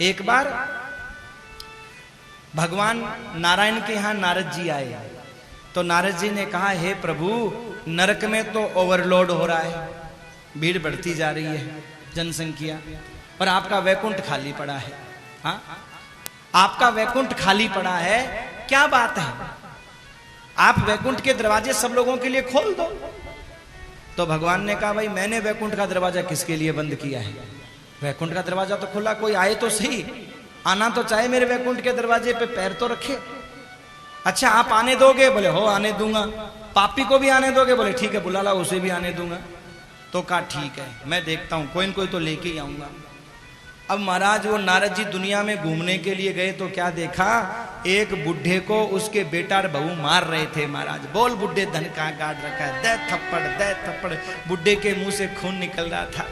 एक बार भगवान नारायण के यहां नारद जी आए, तो नारद जी ने कहा, हे प्रभु, नरक में तो ओवरलोड हो रहा है, भीड़ बढ़ती जा रही है, जनसंख्या, और आपका वैकुंठ खाली पड़ा है। हाँ, आपका वैकुंठ खाली पड़ा है, क्या बात है? आप वैकुंठ के दरवाजे सब लोगों के लिए खोल दो। तो भगवान ने कहा, भाई मैंने वैकुंठ का दरवाजा किसके लिए बंद किया है? वैकुंठ का दरवाजा तो खुला, कोई आए तो सही, आना तो चाहे, मेरे वैकुंठ के दरवाजे पे पैर तो रखे। अच्छा, आप आने दोगे? बोले हो, आने दूंगा। पापी को भी आने दोगे? बोले ठीक है, बुला ला, उसे भी आने दूंगा। तो कहा ठीक है, मैं देखता हूं, कोई न कोई तो लेके ही आऊंगा। अब महाराज वो नारद जी दुनिया में घूमने के लिए गए तो क्या देखा, एक बुढ़े को उसके बेटा और बहू मार रहे थे। महाराज बोल, बुढ़े धन कहाँ गाड़ रखा है, दे थप्पड़ दे थप्पड़। बुढ़े के मुंह से खून निकल रहा था,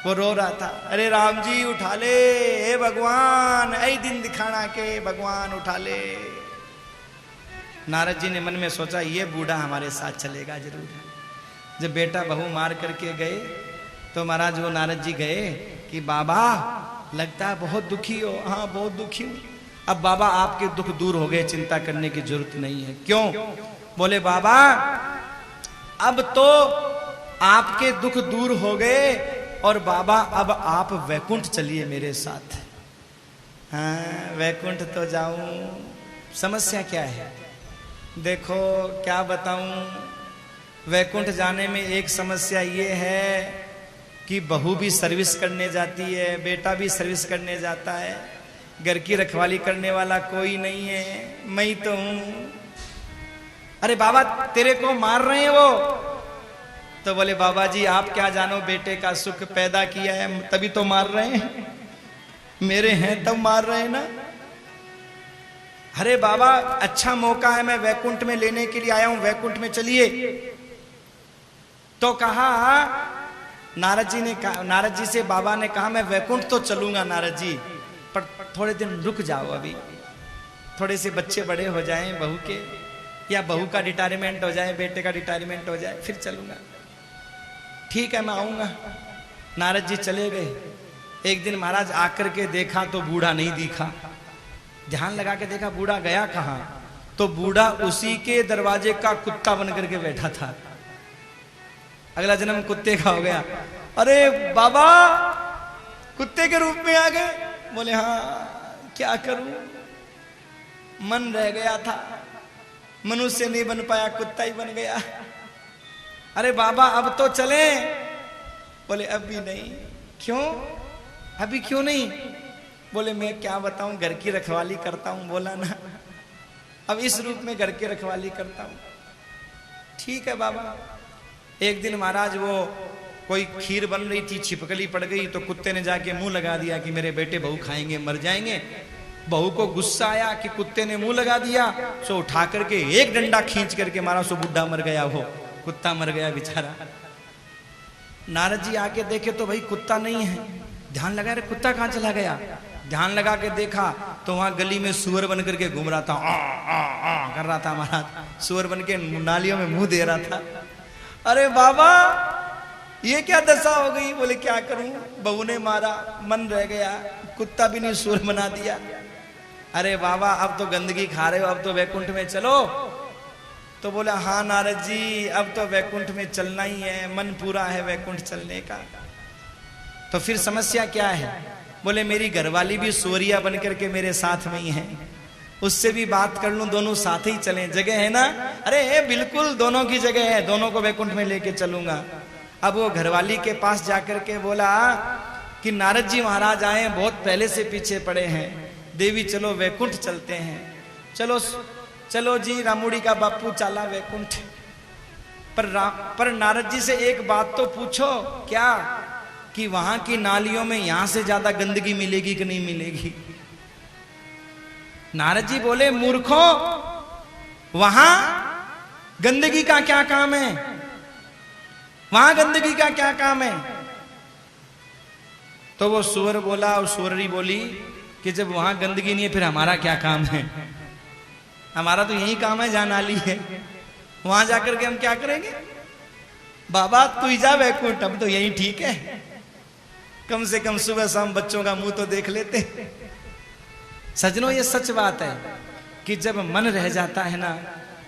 वो रो रहा था, अरे राम जी उठा ले, हे भगवान, ऐ दिन दिखाना के भगवान उठा ले। नारद जी ने मन में सोचा, ये बूढ़ा हमारे साथ चलेगा जरूर। जब बेटा बहू मार करके गए तो महाराज वो नारद जी गए कि बाबा लगता है बहुत दुखी हो। हाँ बहुत दुखी हूं। अब बाबा आपके दुख दूर हो गए, चिंता करने की जरूरत नहीं है। क्यों? बोले बाबा अब तो आपके दुख दूर हो गए, और बाबा अब आप वैकुंठ चलिए मेरे साथ। हाँ वैकुंठ तो जाऊं, समस्या क्या है? देखो क्या बताऊं, वैकुंठ जाने में एक समस्या ये है कि बहू भी सर्विस करने जाती है, बेटा भी सर्विस करने जाता है, घर की रखवाली करने वाला कोई नहीं है, मैं ही तो हूं। अरे बाबा तेरे को मार रहे हैं वो। तो बोले बाबा जी आप क्या जानो, बेटे का सुख पैदा किया है तभी तो मार रहे हैं, मेरे हैं तब मार रहे हैं ना। अरे बाबा अच्छा मौका है, मैं वैकुंठ में लेने के लिए आया हूं, वैकुंठ में चलिए। तो कहा नारद जी ने कहा, नारद जी से बाबा ने कहा, मैं वैकुंठ तो चलूंगा नारद जी, पर थोड़े दिन रुक जाओ, अभी थोड़े से बच्चे बड़े हो जाएं बहू के, या बहू का रिटायरमेंट हो जाए, बेटे का रिटायरमेंट हो जाए, फिर चलूंगा। ठीक है मैं आऊंगा। नारद जी चले गए। एक दिन महाराज आकर के देखा तो बूढ़ा नहीं दिखा, ध्यान लगा के देखा बूढ़ा गया कहां, तो बूढ़ा उसी के दरवाजे का कुत्ता बन करके बैठा था। अगला जन्म कुत्ते का हो गया। अरे बाबा कुत्ते के रूप में आ गए। बोले हाँ क्या करूं, मन रह गया था, मनुष्य नहीं बन पाया, कुत्ता ही बन गया। अरे बाबा अब तो चले। बोले अभी नहीं। क्यों? अभी क्यों नहीं? बोले मैं क्या बताऊं, घर की रखवाली करता हूं, बोला ना, अब इस रूप में घर की रखवाली करता हूं। ठीक है बाबा। एक दिन महाराज वो कोई खीर बन रही थी, छिपकली पड़ गई, तो कुत्ते ने जाके मुंह लगा दिया कि मेरे बेटे बहू खाएंगे मर जाएंगे। बहू को गुस्सा आया कि कुत्ते ने मुंह लगा दिया, सो उठा करके एक डंडा खींच करके मारा, सो बुढ़ा मर गया, वो कुत्ता मर गया बेचारा। नारद जी आके देखे तो भाई कुत्ता नहीं है, ध्यान लगा रहे कुत्ता कहां चला गया। ध्यान लगा के देखा तो वहां गली में सुअर बन करके घूम रहा था, आ कर रहा था महाराज, सुअर बन के नालियों में मुंह दे रहा था। अरे बाबा ये क्या दशा हो गई। बोले क्या करूं, बहू ने मारा, मन रह गया, कुत्ता भी नहीं सुअर बना दिया। अरे बाबा अब तो गंदगी खा रहे हो, अब तो वैकुंठ में चलो। तो बोला हाँ नारद जी अब तो वैकुंठ में चलना ही है, मन पूरा है वैकुंठ चलने का। तो फिर समस्या क्या है? बोले मेरी घरवाली भी सूरिया बन करके मेरे साथ में ही है, उससे भी बात कर लूं, दोनों साथ ही चलें, जगह है ना? अरे बिल्कुल दोनों की जगह है, दोनों को वैकुंठ में लेके चलूंगा। अब वो घरवाली के पास जाकर के बोला कि नारद जी महाराज आए, बहुत पहले से पीछे पड़े हैं, देवी चलो वैकुंठ चलते हैं। चलो चलो जी, रामुड़ी का बापू चला वैकुंठ। पर नारद जी से एक बात तो पूछो, क्या कि वहां की नालियों में यहां से ज्यादा गंदगी मिलेगी कि नहीं मिलेगी? नारद जी बोले मूर्खों, वहां गंदगी का क्या काम है? वहां गंदगी का क्या काम है? तो वो सुअर बोला और सुअरी बोली कि जब वहां गंदगी नहीं है फिर हमारा क्या काम है? हमारा तो यही काम है जहां नाली है, वहां जाकर के हम क्या करेंगे? बाबा तू ही जा वैकुंठ, अब तो यही ठीक है, कम से कम सुबह शाम बच्चों का मुंह तो देख लेते। सजनों ये सच बात है कि जब मन रह जाता है ना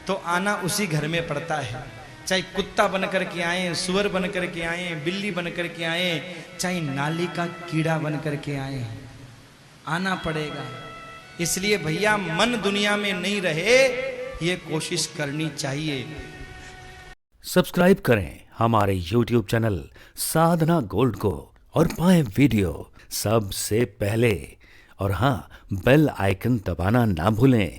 तो आना उसी घर में पड़ता है। चाहे कुत्ता बन करके आए, सुअर बन करके आए, बिल्ली बन करके आए, चाहे नाली का कीड़ा बन करके आए, आना पड़ेगा। इसलिए भैया मन दुनिया में नहीं रहे ये कोशिश करनी चाहिए। सब्सक्राइब करें हमारे YouTube चैनल साधना गोल्ड को और पाएं वीडियो सबसे पहले। और हाँ, बेल आइकन दबाना ना भूलें।